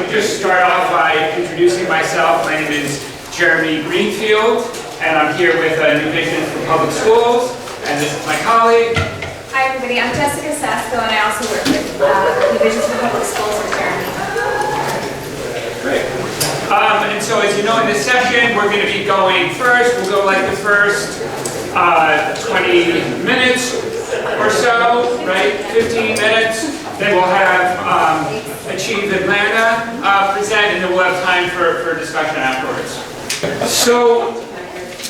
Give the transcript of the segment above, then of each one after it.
just start off by introducing myself. My name is Jeremy Greenfield, and I'm here with New Visions for Public Schools, and this is my colleague. Hi everybody, I'm Jessica Sasko, and I also work with New Visions for Public Schools with Jeremy. Great. And so as you know, in this session, we're going to be going first. We'll go like the first 20 minutes or so, right? 15 minutes. Then we'll have Achieve Atlanta present, and then we'll have time for discussion afterwards. So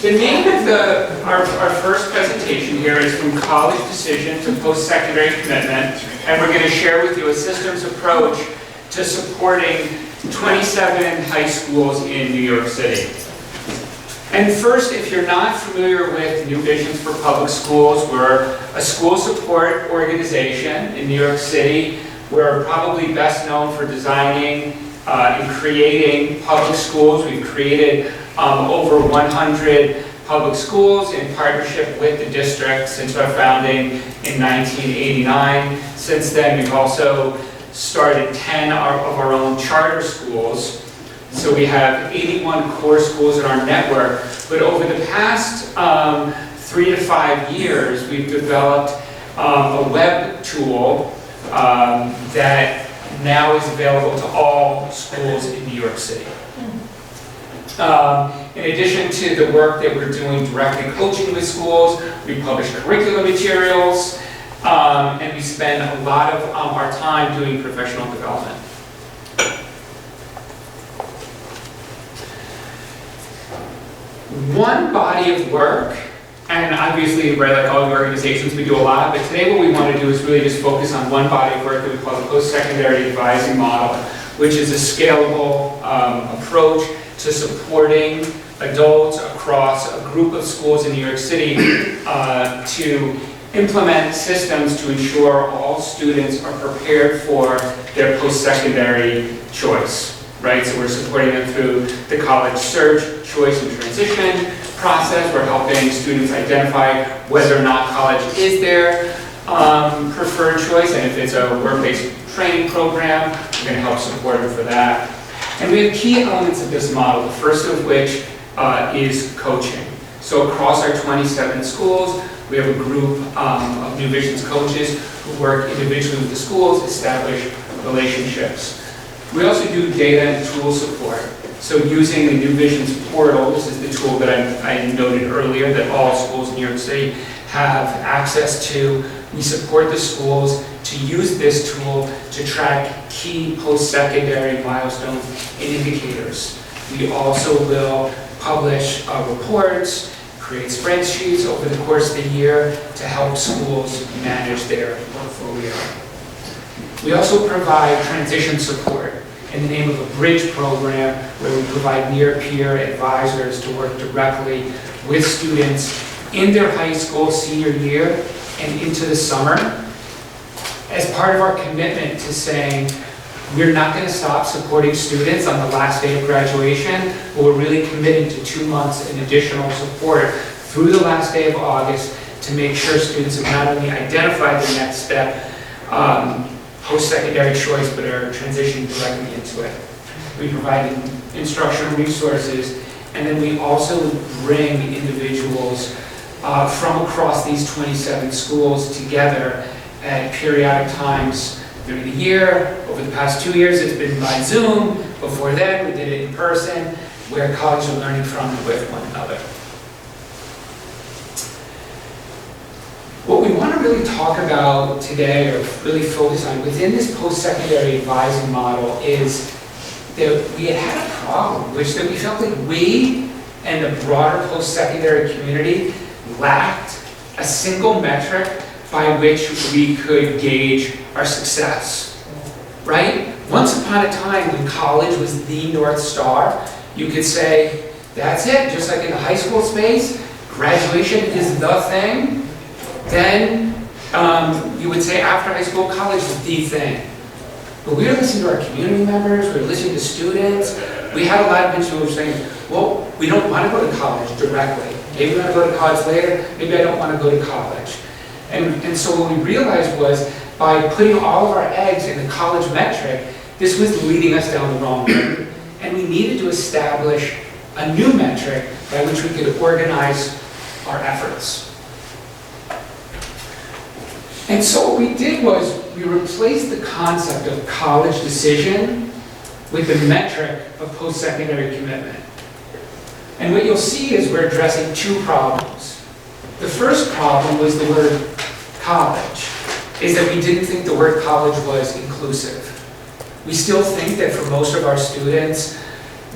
the name of our first presentation here is From College Decision to Post-Secondary Commitment, and we're going to share with you a systems approach to supporting 27 high schools in New York City. And first, if you're not familiar with New Visions for Public Schools, we're a school support organization in New York City. We're probably best known for designing and creating public schools. We've created over 100 public schools in partnership with the district since our founding in 1989. Since then, we've also started 10 of our own charter schools. So we have 81 core schools in our network, but over the past 3 to 5 years, we've developed a web tool that now is available to all schools in New York City. In addition to the work that we're doing directly coaching with schools, we publish curriculum materials, and we spend a lot of our time doing professional development. One body of work, and obviously, right, like all the organizations, we do a lot, but today what we want to do is really just focus on one body of work that we call the Post-Secondary Advising Model, which is a scalable approach to supporting adults across a group of schools in New York City to implement systems to ensure all students are prepared for their post-secondary choice. Right, so we're supporting them through the college search, choice, and transition process. We're helping students identify whether or not college is their preferred choice, and if it's a work-based training program, we're going to help support them for that. And we have key elements of this model, the first of which is coaching. So across our 27 schools, we have a group of New Visions coaches who work individually with the schools, establish relationships. We also do data and tool support. So using the New Visions portal, this is the tool that I noted earlier that all schools in New York City have access to. We support the schools to use this tool to track key post-secondary milestones and indicators. We also will publish reports, create spreadsheets over the course of the year to help schools manage their portfolio. We also provide transition support in the name of a bridge program where we provide near-peer advisors to work directly with students in their high school senior year and into the summer as part of our commitment to saying we're not going to stop supporting students on the last day of graduation, but we're really committed to 2 months in additional support through the last day of August to make sure students have not only identified the next step, post-secondary choice, but are transitioning directly into it. We provide instructional resources, and then we also bring individuals from across these 27 schools together at periodic times through the year. Over the past 2 years, it's been by Zoom. Before then, we did it in person, where colleagues are learning from and with one another. What we want to really talk about today, or really focus on within this post-secondary advising model, is that we had a problem, which that we felt like we and the broader post-secondary community lacked a single metric by which we could gauge our success, right? Once upon a time when college was the North Star, you could say, that's it, just like in the high school space, graduation is the thing. Then you would say after high school, college is the thing. But we were listening to our community members, we were listening to students. We had a lot of individuals who were saying, well, we don't want to go to college directly. Maybe we want to go to college later, maybe I don't want to go to college. And so what we realized was by putting all of our eggs in the college metric, this was leading us down the wrong road, and we needed to establish a new metric by which we could organize our efforts. And so what we did was we replaced the concept of college decision with the metric of post-secondary commitment. And what you'll see is we're addressing two problems. The first problem was the word college, is that we didn't think the word college was inclusive. We still think that for most of our students,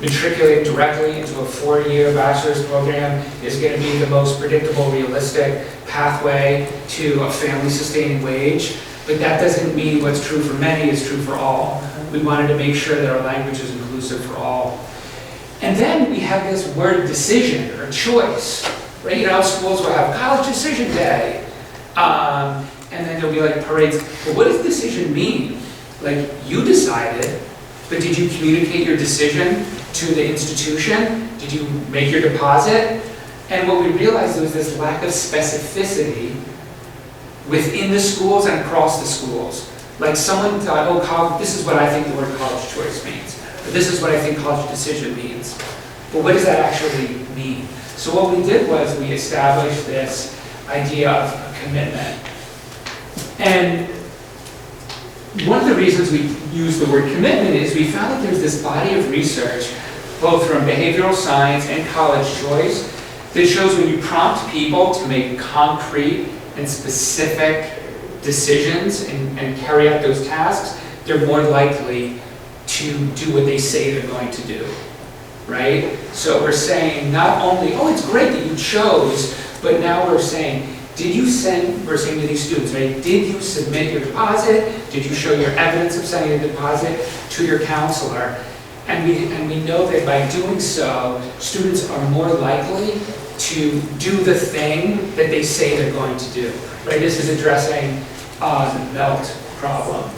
matriculating directly into a 4-year bachelor's program is going to be the most predictable, realistic pathway to a family-sustaining wage. But that doesn't mean what's true for many is true for all. We wanted to make sure that our language is inclusive for all. And then we have this word decision or choice, right? You know, schools will have college decision day. And then there'll be like parades. But what does decision mean? Like, you decided, but did you communicate your decision to the institution? Did you make your deposit? And what we realized was this lack of specificity within the schools and across the schools. Like someone thought, oh, college, this is what I think the word college choice means. Or this is what I think college decision means. But what does that actually mean? So what we did was we established this idea of a commitment. And one of the reasons we use the word commitment is we found that there's this body of research, both from behavioral science and college choice, that shows when you prompt people to make concrete and specific decisions and carry out those tasks, they're more likely to do what they say they're going to do, right? So we're saying not only, oh, it's great that you chose, but now we're saying, we're saying to these students, right, did you submit your deposit? Did you show your evidence of sending a deposit to your counselor? And we know that by doing so, students are more likely to do the thing that they say they're going to do, right? This is addressing the melt problem.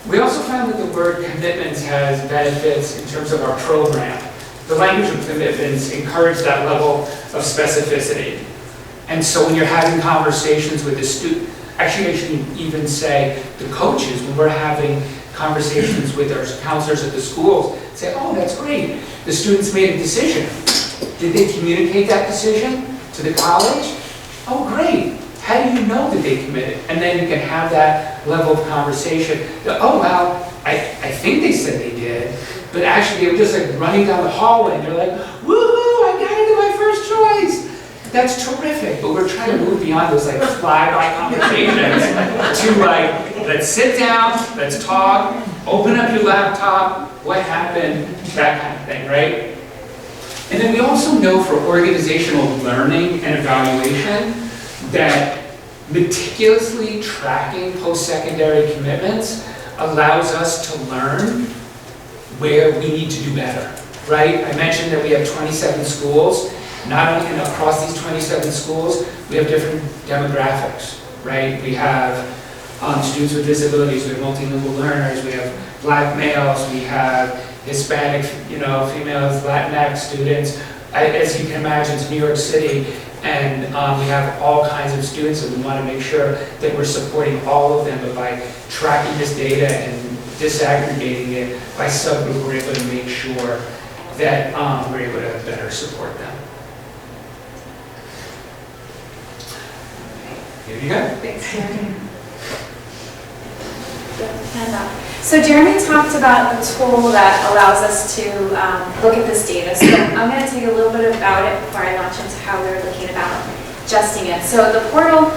We also found that the word commitments has benefits in terms of our program. The language of commitments encourage that level of specificity. And so when you're having conversations with the student, actually I should even say the coaches, when we're having conversations with our counselors at the schools, say, oh, that's great. The students made a decision. Did they communicate that decision to the college? Oh, great. How do you know that they committed? And then you can have that level of conversation. That, oh, well, I think they said they did, but actually they were just like running down the hallway and they're like, woo-hoo, I got into my first choice. That's terrific, but we're trying to move beyond those like fly-by conversations to like, let's sit down, let's talk, open up your laptop, what happened, that kind of thing, right? And then we also know for organizational learning and evaluation that meticulously tracking post-secondary commitments allows us to learn where we need to do better, right? I mentioned that we have 27 schools. Not only across these 27 schools, we have different demographics, right? We have students with disabilities, we have multilingual learners, we have Black males, we have Hispanic, females, Latinx students. As you can imagine, it's New York City, and we have all kinds of students, and we want to make sure that we're supporting all of them, but by tracking this data and disaggregating it by subgroup, we're able to make sure that we're able to better support them. Here you go. Thanks, Jeremy. So Jeremy talked about the tool that allows us to look at this data. So I'm going to take a little bit about it before I launch into how we're looking about adjusting it. So the portal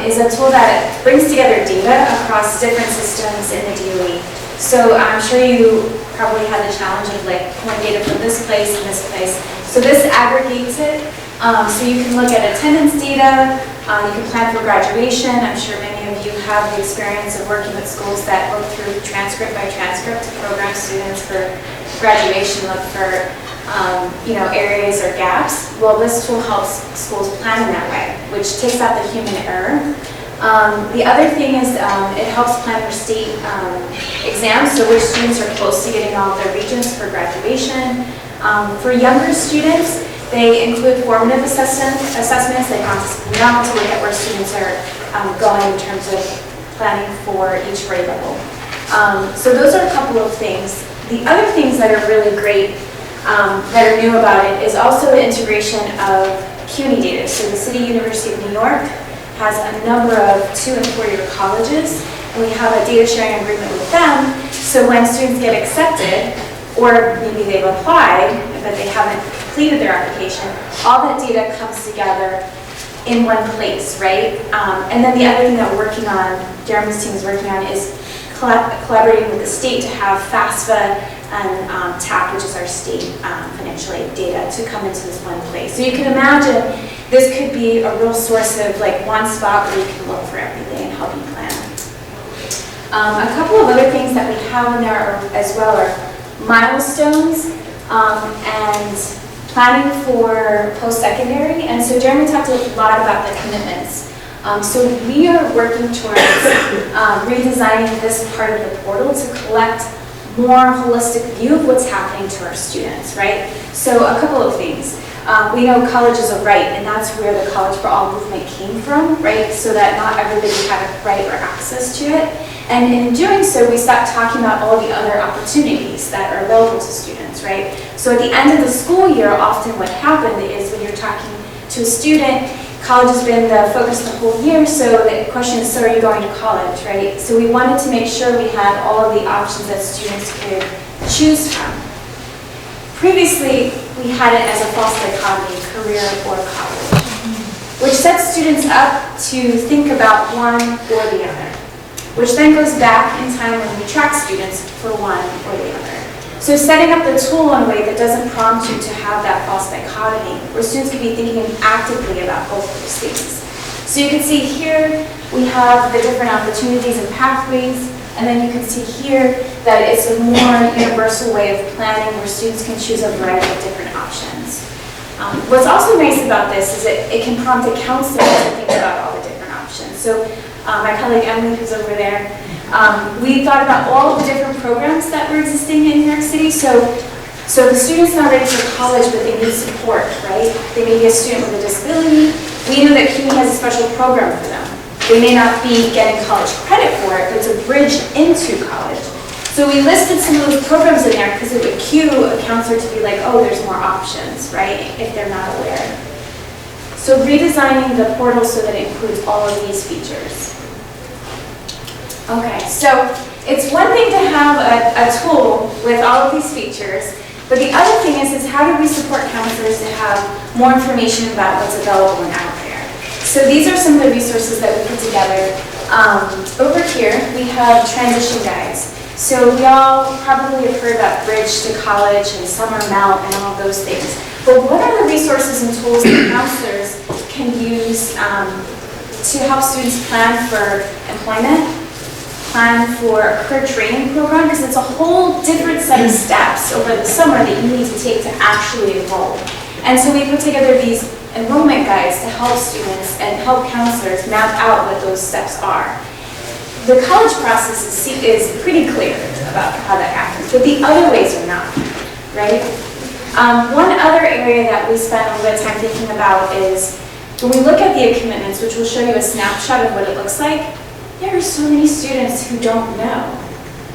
is a tool that brings together data across different systems in the DOE. So I'm sure you probably had the challenge of like pulling data from this place and this place. So this aggregates it. So you can look at attendance data, you can plan for graduation. I'm sure many of you have the experience of working with schools that look through transcript by transcript to program students for graduation, look for areas or gaps. Well, this tool helps schools plan in that way, which takes out the human error. The other thing is it helps plan for state exams, so which students are close to getting all of their regions for graduation. For younger students, they include formative assessments. They've gone to school now to look at where students are going in terms of planning for each grade level. So those are a couple of things. The other things that are really great that are new about it is also the integration of CUNY data. So the City University of New York has a number of 2- and 4-year colleges, and we have a data sharing agreement with them. So when students get accepted, or maybe they've applied, but they haven't completed their application, all that data comes together in one place, right? And then the other thing that we're working on, Jeremy's team is working on, is collaborating with the state to have FAFSA and TAP, which is our state financial aid data, to come into this one place. So you can imagine this could be a real source of like one spot where you can look for everything and help you plan. A couple of other things that we have in there as well are milestones and planning for post-secondary. And so Jeremy talked a lot about the commitments. So we are working towards redesigning this part of the portal to collect more holistic view of what's happening to our students, right? So a couple of things. We know college is a right, and that's where the College for All movement came from, right? So that not everybody had a right or access to it. And in doing so, we stopped talking about all the other opportunities that are available to students, right? So at the end of the school year, often what happened is when you're talking to a student, college has been the focus the whole year, so the question is, so are you going to college, right? So we wanted to make sure we had all of the options that students could choose from. Previously, we had it as a false dichotomy, career or college, which sets students up to think about one or the other, which then goes back in time when we track students for one or the other. So setting up the tool in a way that doesn't prompt you to have that false dichotomy, where students can be thinking actively about both of those things. So you can see here, we have the different opportunities and pathways, and then you can see here that it's a more universal way of planning where students can choose a variety of different options. What's also nice about this is that it can prompt a counselor to think about all the different options. So my colleague Emily, who's over there, we thought about all of the different programs that were existing in New York City. So the students not ready for college, but they need support, right? They may be a student with a disability. We know that CUNY has a special program for them. They may not be getting college credit for it, but it's a bridge into college. So we listed some of those programs in there because it would cue a counselor to be like, oh, there's more options, right? If they're not aware. So redesigning the portal so that it includes all of these features. Okay, so it's one thing to have a tool with all of these features, but the other thing is how do we support counselors to have more information about what's available and out there? So these are some of the resources that we put together. Over here, we have transition guides. So we all probably have heard about Bridge to College and Summer Melt and all those things. But what are the resources and tools that counselors can use to help students plan for employment, plan for a career training program, because it's a whole different set of steps over the summer that you need to take to actually enroll. And so we put together these enrollment guides to help students and help counselors map out what those steps are. The college process is pretty clear about how that happens, but the other ways are not, right? One other area that we spent a little bit of time thinking about is when we look at the commitments, which will show you a snapshot of what it looks like, there are so many students who don't know,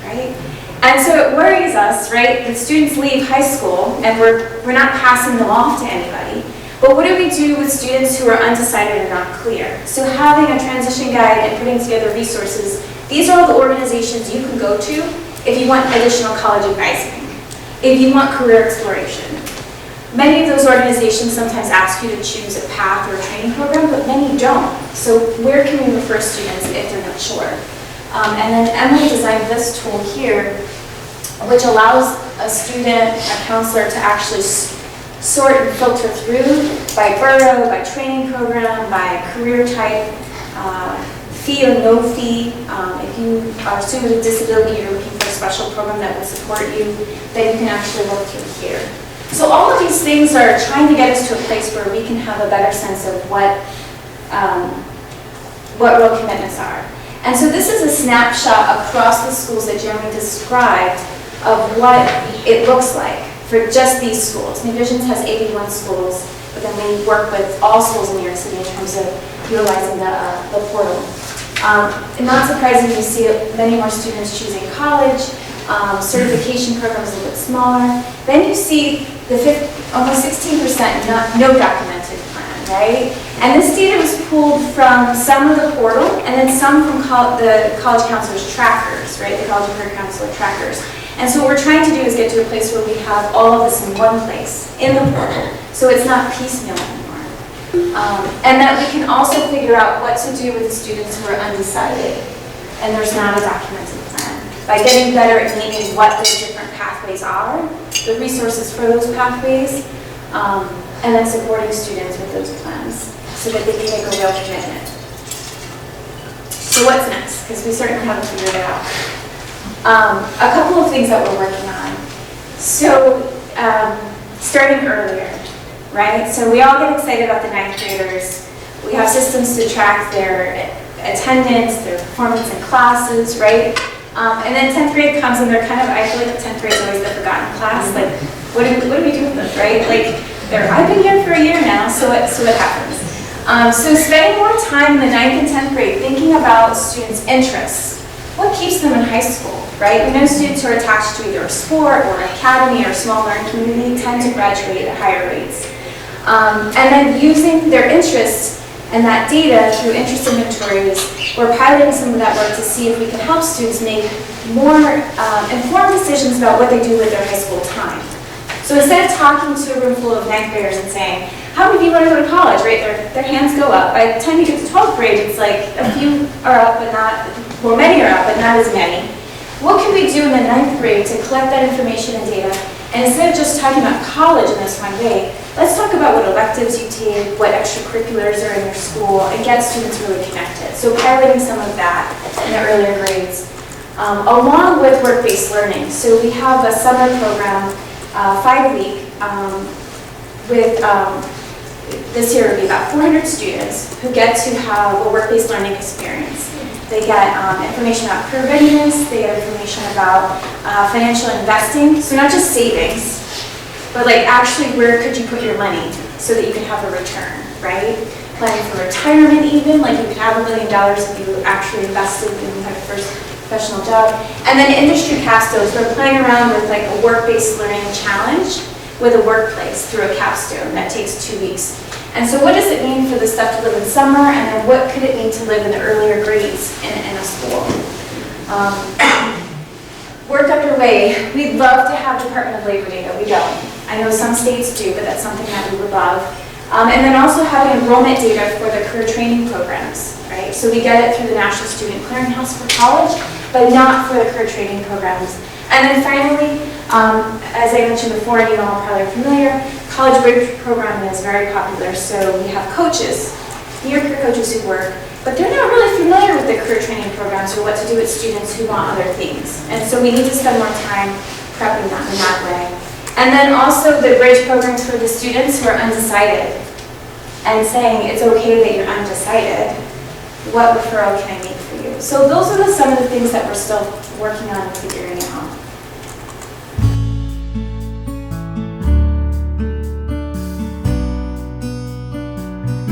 right? And so it worries us, right, that students leave high school and we're not passing them off to anybody. But what do we do with students who are undecided and not clear? So having a transition guide and putting together resources, these are all the organizations you can go to if you want additional college advising, if you want career exploration. Many of those organizations sometimes ask you to choose a path or a training program, but many don't. So where can we refer students if they're not sure? And then Emily designed this tool here, which allows a student, a counselor to actually sort and filter through by borough, by training program, by career type, fee or no fee. If you are a student with a disability, you're looking for a special program that would support you, then you can actually look through here. So all of these things are trying to get us to a place where we can have a better sense of what real commitments are. And so this is a snapshot across the schools that Jeremy described of what it looks like for just these schools. New Visions has 81 schools, but then we work with all schools in New York City in terms of utilizing the portal. Not surprising, you see many more students choosing college, certification programs a little bit smaller. Then you see almost 16% no documented plan, right? And this data was pulled from some of the portal and then some from the college counselors' trackers, right? The college career counselor trackers. And so what we're trying to do is get to a place where we have all of this in one place, in the portal, so it's not piecemeal anymore. And that we can also figure out what to do with the students who are undecided, and there's not a documented plan. By getting better at naming what those different pathways are, the resources for those pathways, and then supporting students with those plans so that they can make a real commitment. So what's next? Because we certainly haven't figured it out. A couple of things that we're working on. So starting earlier, right? So we all get excited about the 9th graders. We have systems to track their attendance, their performance in classes, right? And then 10th grade comes and they're kind of, I feel like 10th grade is always the forgotten class. Like, what do we do with them, right? Like, I've been here for a year now, so what happens? So spending more time in the 9th and 10th grade thinking about students' interests. What keeps them in high school, right? We know students who are attached to either a sport or an academy or a small learning community tend to graduate at higher rates. And then using their interests and that data through interest inventories, we're piloting some of that work to see if we can help students make more informed decisions about what they do with their high school time. So instead of talking to a room full of 9th graders and saying, how many of you want to go to college, right? Their hands go up. By the time you get to 12th grade, it's like a few are up, but not, well, many are up, but not as many. What can we do in the 9th grade to collect that information and data? And instead of just talking about college in this one way, let's talk about what electives you take, what extracurriculars are in your school, and get students really connected. So piloting some of that in the earlier grades, along with work-based learning. So we have a summer program, 5-week, with this year it will be about 400 students who get to have a work-based learning experience. They get information about career readiness, they get information about financial investing, so not just savings, but like actually where could you put your money so that you can have a return, right? Planning for retirement even, like you could have $1 million if you actually invested when you had your first professional job. And then industry capstones, we're playing around with like a work-based learning challenge with a workplace through a capstone that takes 2 weeks. And so what does it mean for the stuff to live in summer, and then what could it mean to live in the earlier grades in a school? Work underway. We'd love to have Department of Labor data. We don't. I know some states do, but that's something that we would love. And then also having enrollment data for the career training programs, right? So we get it through the National Student Clearinghouse for college, but not for the career training programs. And then finally, as I mentioned before, and you all are probably familiar, college bridge program is very popular. So we have coaches, near career coaches who work, but they're not really familiar with the career training programs or what to do with students who want other things. And so we need to spend more time prepping them in that way. And then also the bridge programs for the students who are undecided and saying it's okay that you're undecided. What referral can I make for you? So those are some of the things that we're still working on and figuring out.